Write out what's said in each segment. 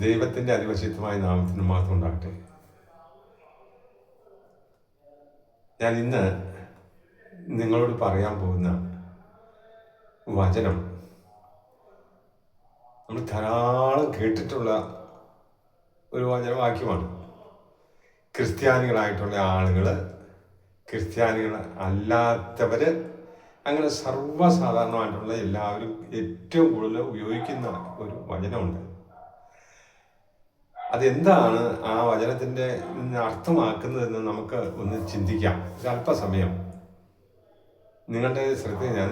ദൈവത്തിൻ്റെ അതിപരിശുദ്ധമായ നാമത്തിന് മാത്രം ഉണ്ടാകട്ടെ. ഞാൻ ഇന്ന് നിങ്ങളോട് പറയാൻ പോകുന്ന വചനം നമ്മൾ ധാരാളം കേട്ടിട്ടുള്ള ഒരു വചനവാക്യമാണ്. ക്രിസ്ത്യാനികളായിട്ടുള്ള ആളുകൾ, ക്രിസ്ത്യാനികൾ അല്ലാത്തവർ, അങ്ങനെ സർവ്വസാധാരണമായിട്ടുള്ള എല്ലാവരും ഏറ്റവും കൂടുതൽ ഉപയോഗിക്കുന്ന ഒരു വചനമുണ്ട്. അതെന്താണ് ആ വചനത്തിൻ്റെ അർത്ഥമാക്കുന്നതെന്ന് നമുക്ക് ഒന്ന് ചിന്തിക്കാം. ഒരല്പസമയം നിങ്ങളുടെ ശ്രദ്ധ ഞാൻ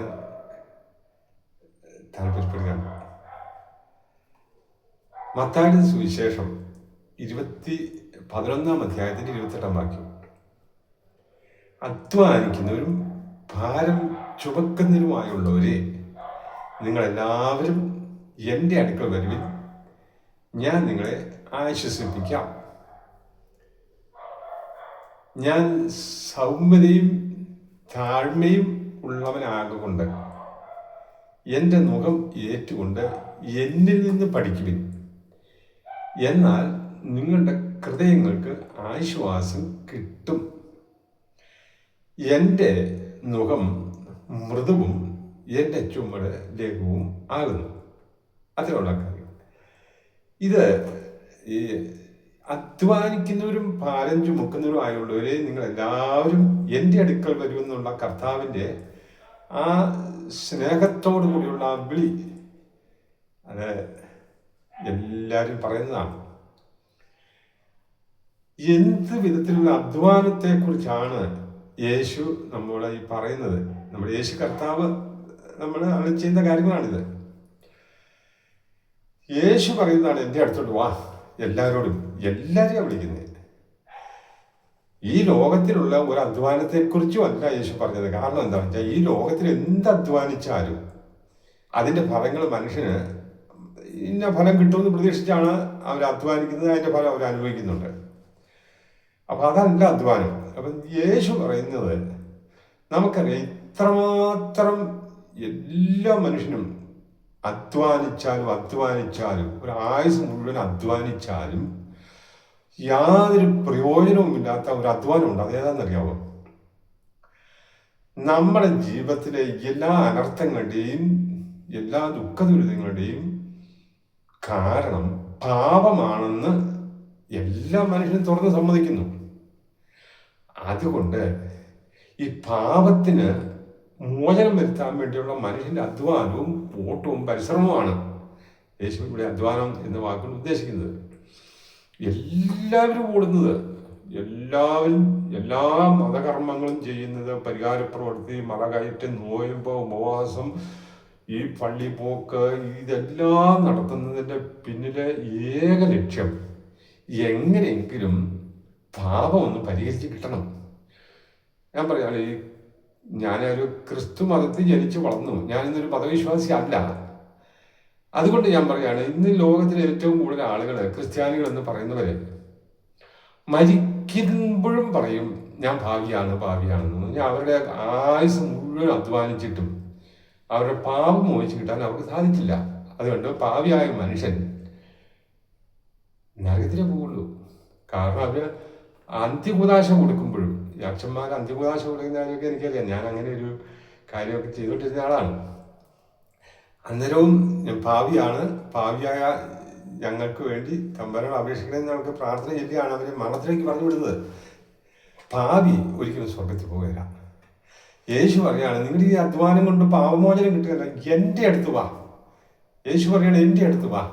താല്പര്യപ്പെടുകയാണ്. മത്തായിയുടെ സുവിശേഷം 11-ാം അധ്യായത്തിൻ്റെ 28-ാം വാക്യം. അധ്വാനിക്കുന്നവരും ഭാരം ചുമക്കുന്നവരുമായുള്ളവരെ, നിങ്ങളെല്ലാവരും എൻ്റെ അടുക്കൽ വരുവിൻ, ഞാൻ നിങ്ങളെ ആശ്വസിപ്പിക്കാം. ഞാൻ സൗമ്യതയും താഴ്മയും ഉള്ളവനാകൊണ്ട് എൻ്റെ മുഖം ഏറ്റുകൊണ്ട് എന്നിൽ നിന്ന് പഠിക്കുവിൻ, എന്നാൽ നിങ്ങളുടെ ഹൃദയങ്ങൾക്ക് ആശ്വാസം കിട്ടും. എൻ്റെ മുഖം മൃദുവും എൻ്റെ ചുമട് ലഘുവും ആകുന്നു. അതിനുള്ള കാര്യം ഇത് ഈ അധ്വാനിക്കുന്നവരും ഭാരം ചുമക്കുന്നവരും ആയുള്ളവരെ നിങ്ങളെല്ലാവരും എൻ്റെ അടുക്കൽ വരുമെന്നുള്ള കർത്താവിൻ്റെ ആ സ്നേഹത്തോടു കൂടിയുള്ള ആ വിളി, അത് എല്ലാവരും പറയുന്നതാണ്. എന്ത് വിധത്തിലുള്ള അധ്വാനത്തെക്കുറിച്ചാണ് യേശു നമ്മളോട് ഈ പറയുന്നത്? നമ്മുടെ യേശു കർത്താവ് നമ്മൾ ചെയ്യുന്ന കാര്യങ്ങളാണിത്. യേശു പറയുന്നതാണ്, എൻ്റെ അടുത്തോട്ട് വാ, എല്ലാവരെയും വിളിക്കുന്നത്. ഈ ലോകത്തിലുള്ള ഒരു അധ്വാനത്തെക്കുറിച്ചും അല്ല യേശു പറഞ്ഞത്. കാരണം എന്താണെന്ന് വെച്ചാൽ, ഈ ലോകത്തിൽ എന്ത് അധ്വാനിച്ചാലും അതിൻ്റെ ഫലങ്ങൾ മനുഷ്യന് ഇന്ന ഫലം കിട്ടുമെന്ന് പ്രതീക്ഷിച്ചാണ് അവർ അധ്വാനിക്കുന്നത്. അതിൻ്റെ ഫലം അവർ അനുഭവിക്കുന്നുണ്ട്. അപ്പം അതല്ല അധ്വാനം. അപ്പം യേശു പറയുന്നത്, നമുക്കറിയാം ഇത്രമാത്രം എല്ലാ മനുഷ്യനും അധ്വാനിച്ചാലും ഒരു ആയുസ് മുഴുവൻ അധ്വാനിച്ചാലും യാതൊരു പ്രയോജനവുമില്ലാത്ത ഒരു അധ്വാനമുണ്ട്. അതേതാണെന്നറിയാമോ? നമ്മുടെ ജീവിതത്തിലെ എല്ലാ അനർത്ഥങ്ങളുടെയും എല്ലാ ദുഃഖദുരിതങ്ങളുടെയും കാരണം പാപമാണെന്ന് എല്ലാ മനുഷ്യനും തുറന്ന് സമ്മതിക്കുന്നു. അതുകൊണ്ട് ഈ പാപത്തിന് മോചനം വരുത്താൻ വേണ്ടിയുള്ള മനുഷ്യന്റെ അധ്വാനവും ഓട്ടവും പരിശ്രമവുമാണ് യേശു ഇവിടെ അധ്വാനം എന്ന വാക്കുകൊണ്ട് ഉദ്ദേശിക്കുന്നത്. എല്ലാവരും ഓടുന്നത്, എല്ലാവരും എല്ലാ മതകർമ്മങ്ങളും ചെയ്യുന്നത്, പരിഹാരപ്രവൃത്തി, മലകയറ്റം, നോയമ്പ്, ഉപവാസം, ഈ പള്ളി പോക്ക്, ഇതെല്ലാം നടത്തുന്നതിൻ്റെ പിന്നിലെ ഏക ലക്ഷ്യം എങ്ങനെയെങ്കിലും പാപം ഒന്ന് പരിഹരിച്ച് കിട്ടണം. ഞാൻ പറയാം, ഞാനൊരു ക്രിസ്തു മതത്തിൽ ജനിച്ചു വളർന്നു. ഞാനിന്നൊരു മതവിശ്വാസി അല്ല. അതുകൊണ്ട് ഞാൻ പറയാണ്, ഇന്ന് ലോകത്തിലെ ഏറ്റവും കൂടുതൽ ആളുകൾ, ക്രിസ്ത്യാനികൾ എന്ന് പറയുന്നവര് മരിക്കുമ്പോഴും പറയും ഞാൻ ഭാവിയാണെന്ന്. ഞാൻ അവരുടെ ആയുസ് മുഴുവൻ അധ്വാനിച്ചിട്ടും അവരുടെ പാപം മോചിച്ച് കിട്ടാൻ അവർക്ക് സാധിച്ചില്ല. അതുകൊണ്ട് പാവിയായ മനുഷ്യൻ നരകത്തിലേ പോവുള്ളൂ. കാരണം അവര് അന്ത്യകുദാശ കൊടുക്കുമ്പോഴും, ഈ അച്ഛന്മാർ അന്ത്യകുദാശ കൊടുക്കുന്നവരൊക്കെ എനിക്കറിയാം. ഞാൻ അങ്ങനെ ഒരു കാര്യമൊക്കെ ചെയ്തുകൊണ്ടിരുന്ന ആളാണ്. അന്നേരവും ഭാവിയായ ഞങ്ങൾക്ക് വേണ്ടി തമ്പനോട് അപേക്ഷിക്കണമെന്ന് ഞങ്ങൾക്ക് പ്രാർത്ഥന ചൊല്ലിയാണ് അവരെ മരണത്തിലേക്ക് പറഞ്ഞു വിടുന്നത്. ഭാവി ഒരിക്കലും സ്വർഗത്തിൽ പോവുകയില്ല. യേശു പറയാണ്, നിങ്ങൾ ഈ അധ്വാനം കൊണ്ട് പാപമോചനം കിട്ടുകയല്ല, എൻ്റെ അടുത്ത് വാ. യേശു പറയാണ്, എൻ്റെ അടുത്ത് വാ.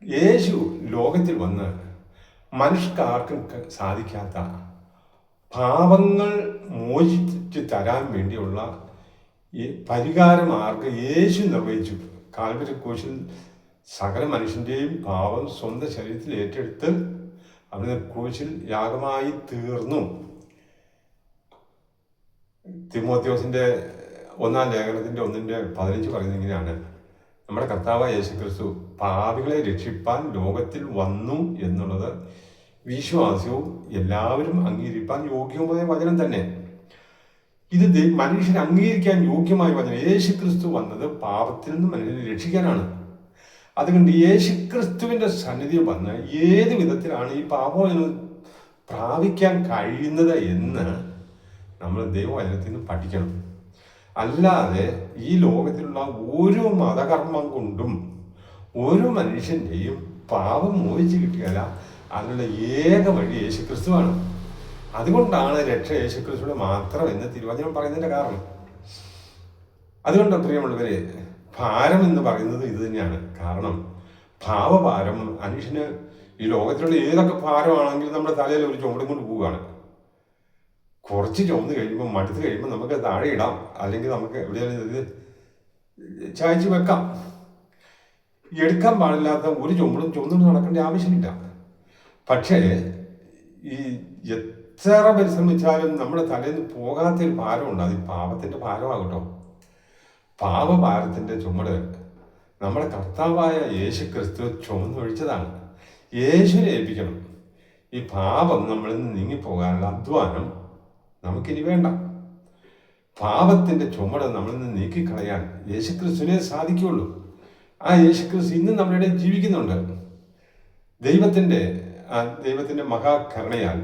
യേശു ലോകത്തിൽ വന്ന് മനുഷ്യർക്കാർക്കും സാധിക്കാത്ത പാപങ്ങൾ മോചിച്ച് തരാൻ വേണ്ടിയുള്ള ഈ പരിഹാര മാർഗം യേശു നിർവഹിച്ചു. കാൽവരി ക്രൂശിൽ സകല മനുഷ്യൻ്റെയും പാപം സ്വന്തം ശരീരത്തിൽ ഏറ്റെടുത്ത് അവിടുന്ന് ക്രൂശിൽ യാഗമായി തീർന്നു. തിമോഥെയോസിന്റെ 1-ാം ലേഖനത്തിന്റെ 1:15 പറയുന്നത് ഇങ്ങനെയാണ്: നമ്മുടെ കർത്താവായ യേശുക്രിസ്തു പാപികളെ രക്ഷിപ്പാൻ ലോകത്തിൽ വന്നു എന്നുള്ളത് വിശ്വാസവും എല്ലാവരും അംഗീകരിപ്പാൻ യോഗ്യമായ വചനം തന്നെ. ഇത് മനുഷ്യൻ അംഗീകരിക്കാൻ യോഗ്യമായ വചനം. യേശുക്രിസ്തു വന്നത് പാപത്തിൽ നിന്ന് മനുഷ്യനെ രക്ഷിക്കാനാണ്. അതുകൊണ്ട് യേശുക്രിസ്തുവിൻ്റെ സന്നിധി വന്ന് ഏത് വിധത്തിലാണ് ഈ പാപമോചനം പ്രാപിക്കാൻ കഴിയുന്നത് എന്ന് നമ്മൾ ദൈവവചനത്തിൽ നിന്ന് പഠിക്കണം. അല്ലാതെ ഈ ലോകത്തിലുള്ള ഓരോ മതകർമ്മം കൊണ്ടും ഓരോ മനുഷ്യൻ്റെയും പാപം മോചിച്ച് കിട്ടുകയില്ല. അതിനുള്ള ഏക വഴി യേശുക്രിസ്തുവാണ്. അതുകൊണ്ടാണ് രക്ഷ യേശുക്രിസ്തുവിനെ മാത്രം എന്ന് തിരുവചനം പറയുന്നതിൻ്റെ കാരണം. അതുകൊണ്ട് പ്രിയമുള്ളവരെ, ഭാരം എന്ന് പറയുന്നത് ഇത് തന്നെയാണ്. കാരണം ഭാവഭാരം മനുഷ്യന് ഈ ലോകത്തിലുള്ള ഏതൊക്കെ ഭാരമാണെങ്കിലും നമ്മുടെ തലയിൽ ഒരു ചുമടും കൊണ്ട് പോവുകയാണ്. കുറച്ച് ചുമന്ന് കഴിയുമ്പോൾ മടുത്ത് കഴിയുമ്പോൾ നമുക്ക് താഴെ ഇടാം, അല്ലെങ്കിൽ നമുക്ക് എവിടെയെങ്കിലും ഇത് ചായച്ച് വെക്കാം. എടുക്കാൻ പാടില്ലാത്ത ഒരു ചുമന്നുകൊണ്ട് നടക്കേണ്ട ആവശ്യമില്ല. പക്ഷേ ഈ എത്ര പരിശ്രമിച്ചാലും നമ്മുടെ തലേന്ന് പോകാത്തൊരു ഭാരമുണ്ട്. അത് പാപത്തിൻ്റെ ഭാരമാകട്ടോ. പാപഭാരത്തിൻ്റെ ചുമട് നമ്മുടെ കർത്താവായ യേശു ക്രിസ്തു ചുമന്നൊഴിച്ചതാണ്. യേശുവിനെ ഏൽപ്പിക്കണം. ഈ പാപം നമ്മളിൽ നിന്ന് നീങ്ങിപ്പോകാനുള്ള അധ്വാനം നമുക്കിനി വേണ്ട. പാപത്തിൻ്റെ ചുമട് നമ്മളിൽ നിന്ന് നീക്കിക്കളയാൻ യേശുക്രിസ്തുവിനെ സാധിക്കുകയുള്ളൂ. ആ യേശുക്രിസ്തു ഇന്നും നമ്മുടെ ഇടയിൽ ജീവിക്കുന്നുണ്ട്. ദൈവത്തിൻ്റെ മഹാകരുണയാൽ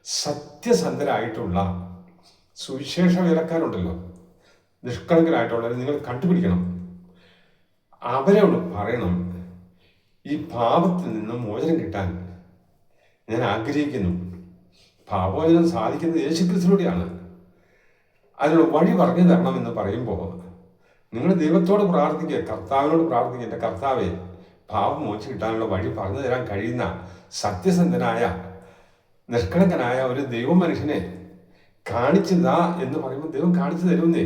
സത്യസന്ധരായിട്ടുള്ള സുവിശേഷ വേലക്കാരുണ്ടല്ലോ, നിഷ്കളങ്കരായിട്ടുള്ളവരെ നിങ്ങൾ കണ്ടുപിടിക്കണം. അവരോട് പറയണം, ഈ പാപത്തിൽ നിന്ന് മോചനം കിട്ടാൻ ഞാൻ ആഗ്രഹിക്കുന്നു. പാപമോചനം സാധിക്കുന്നത് യേശുക്രിസ്തുവിലൂടെയാണ്. അതിനുള്ള വഴി പറഞ്ഞു തരണമെന്ന് പറയുമ്പോൾ നിങ്ങൾ ദൈവത്തോട് പ്രാർത്ഥിക്കുക, കർത്താവിനോട് പ്രാർത്ഥിക്കുക. എൻ്റെ കർത്താവെ, പാപം മോചിച്ച് കിട്ടാനുള്ള വഴി പറഞ്ഞു തരാൻ കഴിയുന്ന സത്യസന്ധനായ നിഷ്കളങ്കനായ ഒരു ദൈവമനുഷ്യനെ കാണിച്ചതാ എന്ന് പറയുമ്പോൾ ദൈവം കാണിച്ചു തരുന്നേ.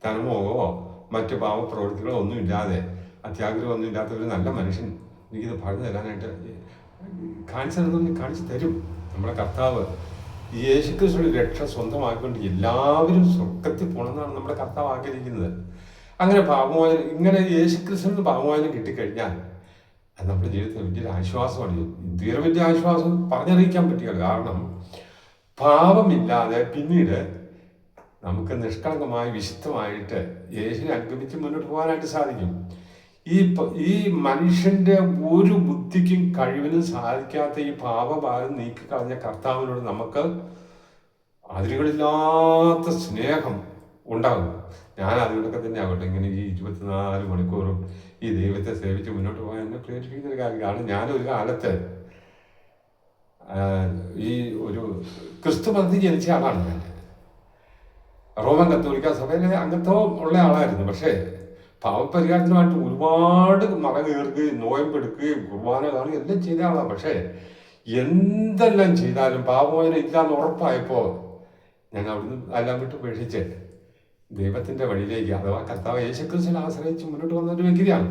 തനമോകമോ മറ്റു പാവപ്രവൃത്തികളോ ഒന്നുമില്ലാതെ, അത്യാഗ്രഹമൊന്നും ഇല്ലാത്ത ഒരു നല്ല മനുഷ്യൻ എനിക്കിത് പറഞ്ഞു തരാനായിട്ട് കാണിച്ചു തരും. നമ്മുടെ കർത്താവ് ഈ യേശുക്രിസ്തുവിന്റെ രക്ഷ സ്വന്തമാക്കിക്കൊണ്ട് എല്ലാവരും സ്വർഗത്തിൽ പോകണമെന്നാണ് നമ്മുടെ കർത്താവ് ആഗ്രഹിക്കുന്നത്. അങ്ങനെ പാപമോചനം, ഇങ്ങനെ യേശുക്രിസ്തുവിന് പാപമോചനം കിട്ടിക്കഴിഞ്ഞാൽ അത് നമ്മുടെ ജീവിതത്തിൽ വലിയൊരു ആശ്വാസമാണ്. ഇതുവരെ വലിയ ആശ്വാസം പറഞ്ഞറിയിക്കാൻ പറ്റുകയില്ല. കാരണം പാപമില്ലാതെ പിന്നീട് നമുക്ക് നിഷ്കളങ്കമായി വിശുദ്ധമായിട്ട് യേശുവിനെ അനുഗമിച്ച് മുന്നോട്ട് പോകാനായിട്ട് സാധിക്കും. ഈ മനുഷ്യന്റെ ഒരു ബുദ്ധിക്കും കഴിവിനും സാധിക്കാത്ത ഈ പാപഭാരം നീക്കിക്കളഞ്ഞ കർത്താവിനോട് നമുക്ക് അതിരുകളില്ലാത്ത സ്നേഹം ഉണ്ടാകും. ഞാൻ അതിലൂടെയൊക്കെ തന്നെ ആകട്ടെ ഇങ്ങനെ ഈ 24 മണിക്കൂറും ഈ ദൈവത്തെ സേവിച്ച് മുന്നോട്ട് പോകാൻ എന്നെ പ്രേരിപ്പിക്കുന്ന ഒരു കാര്യം. കാരണം ഞാനൊരു കാലത്ത് ഈ ഒരു ക്രിസ്തു മതത്തിൽ ജനിച്ച ആളാണ്. ഞാൻ റോമൻ കത്തോലിക്ക സഭയിലെ അംഗത്വം ഉള്ള ആളായിരുന്നു. പക്ഷേ പാവപരിഹാരത്തിനുമായിട്ട് ഒരുപാട് മറ കയറുകയും നോയമ്പെടുക്കുകയും കുർബാന കാണുകയും എല്ലാം ചെയ്ത ആളാണ്. പക്ഷേ എന്തെല്ലാം ചെയ്താലും പാപമോചനം ഇല്ലാന്ന് ഉറപ്പായപ്പോൾ ഞാൻ അവിടുന്ന് എല്ലാം വിട്ട് ഉപേക്ഷിച്ച് ദൈവത്തിൻ്റെ വഴിയിലേക്ക്, അഥവാ കർത്താവ് യേശുക്രിസ്തുവിനെ ആശ്രയിച്ച് മുന്നോട്ട് വന്ന ഒരു വ്യക്തിയാണ്.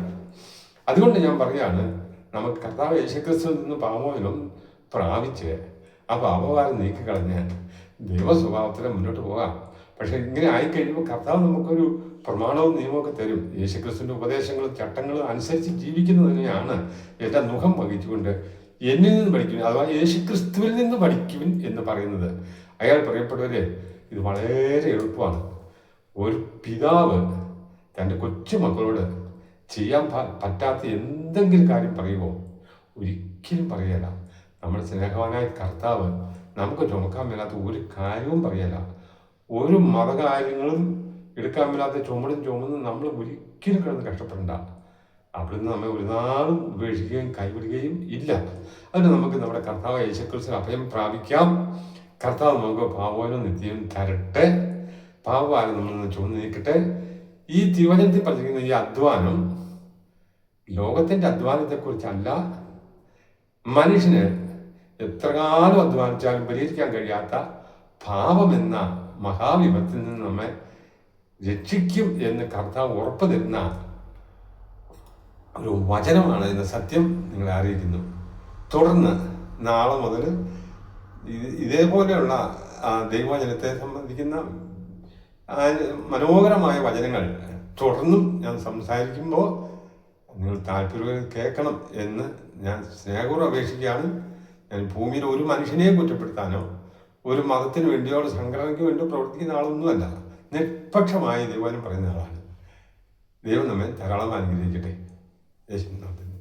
അതുകൊണ്ട് ഞാൻ പറയുകയാണ്, നമുക്ക് കർത്താവ് യേശുക്രിസ്തുവിൽ നിന്ന് പാപമോചനം പ്രാപിച്ച് ആ പാപഭാരം നീക്കിക്കളഞ്ഞ് ദൈവ സ്വഭാവത്തിൽ മുന്നോട്ട് പോകാം. പക്ഷെ ഇങ്ങനെ ആയിക്കഴിയുമ്പോൾ കർത്താവ് നമുക്കൊരു പ്രമാണവും നിയമമൊക്കെ തരും. യേശുക്രിസ്തുവിന്റെ ഉപദേശങ്ങളും ചട്ടങ്ങളും അനുസരിച്ച് ജീവിക്കുന്നതിനെയാണ് എൻ്റെ മുഖം വഹിച്ചുകൊണ്ട് എന്നിൽ നിന്ന് പഠിക്കുവിൻ, അഥവാ യേശുക്രിസ്തുവിൽ നിന്ന് പഠിക്കുവിൻ എന്ന് പറയുന്നത്. അയാൾ പറയപ്പെട്ടവരെ, ഇത് വളരെ എളുപ്പമാണ്. ഒരു പിതാവ് തൻ്റെ കൊച്ചുമക്കളോട് ചെയ്യാൻ പറ്റാത്ത എന്തെങ്കിലും കാര്യം പറയുമോ? ഒരിക്കലും പറയല. നമ്മുടെ സ്നേഹവാനായ കർത്താവ് നമുക്ക് ചുമക്കാൻ മേലാത്ത ഒരു കാര്യവും പറയല. ഒരു മതകാര്യങ്ങളും എടുക്കാൻ മേലാത്ത ചുമന്ന് നമ്മൾ ഒരിക്കലും കിടന്ന് കഷ്ടപ്പെടണ്ട. അവിടുന്ന് നമ്മെ ഒരു നാളും ഉപേക്ഷിക്കുകയും കൈവിടുകയും ഇല്ല. അതിന് നമുക്ക് നമ്മുടെ കർത്താവ് യേശുക്രിസ്തു അഭയം പ്രാപിക്കാം. കർത്താവ് നമുക്ക് പാപമോചനം നിത്യം തരട്ടെ. പാപഭാരം നമ്മൾ നിന്ന് ചുമന്ന് നീക്കട്ടെ. ഈ തിരുവചനത്തിൽ പറഞ്ഞിരിക്കുന്ന ഈ അധ്വാനം ലോകത്തിന്റെ അധ്വാനത്തെക്കുറിച്ചല്ല. മനുഷ്യന് എത്ര കാലം അധ്വാനിച്ചാലും പരിഹരിക്കാൻ കഴിയാത്ത പാപമെന്ന മഹാവിപത്തിൽ നിന്ന് നമ്മെ രക്ഷിക്കും എന്ന് കർത്താവ് ഉറപ്പ് തരുന്ന ഒരു വചനമാണ് എന്ന സത്യം നിങ്ങളെ അറിയിക്കുന്നു. തുടർന്ന് നാളെ മുതൽ ഇതേപോലെയുള്ള ദൈവവചനത്തെ സംബന്ധിക്കുന്ന മനോഹരമായ വചനങ്ങൾ തുടർന്നും ഞാൻ സംസാരിക്കുമ്പോൾ നിങ്ങൾ താല്പര്യം കേൾക്കണം എന്ന് ഞാൻ സ്നേഹപൂർവ്വം അപേക്ഷിക്കുകയാണ്. ഞാൻ ഭൂമിയിൽ ഒരു മനുഷ്യനെയും കുറ്റപ്പെടുത്താനോ ഒരു മതത്തിന് വേണ്ടിയോ സംഘടനയ്ക്ക് വേണ്ടിയോ പ്രവർത്തിക്കുന്ന ആളൊന്നുമല്ല. നിഷ്പക്ഷമായി ദൈവം പറയുന്ന ആളാണ്. ദൈവം നമ്മെ ധാരാളം അനുഗ്രഹിക്കട്ടെ. യേശുനാഥൻ.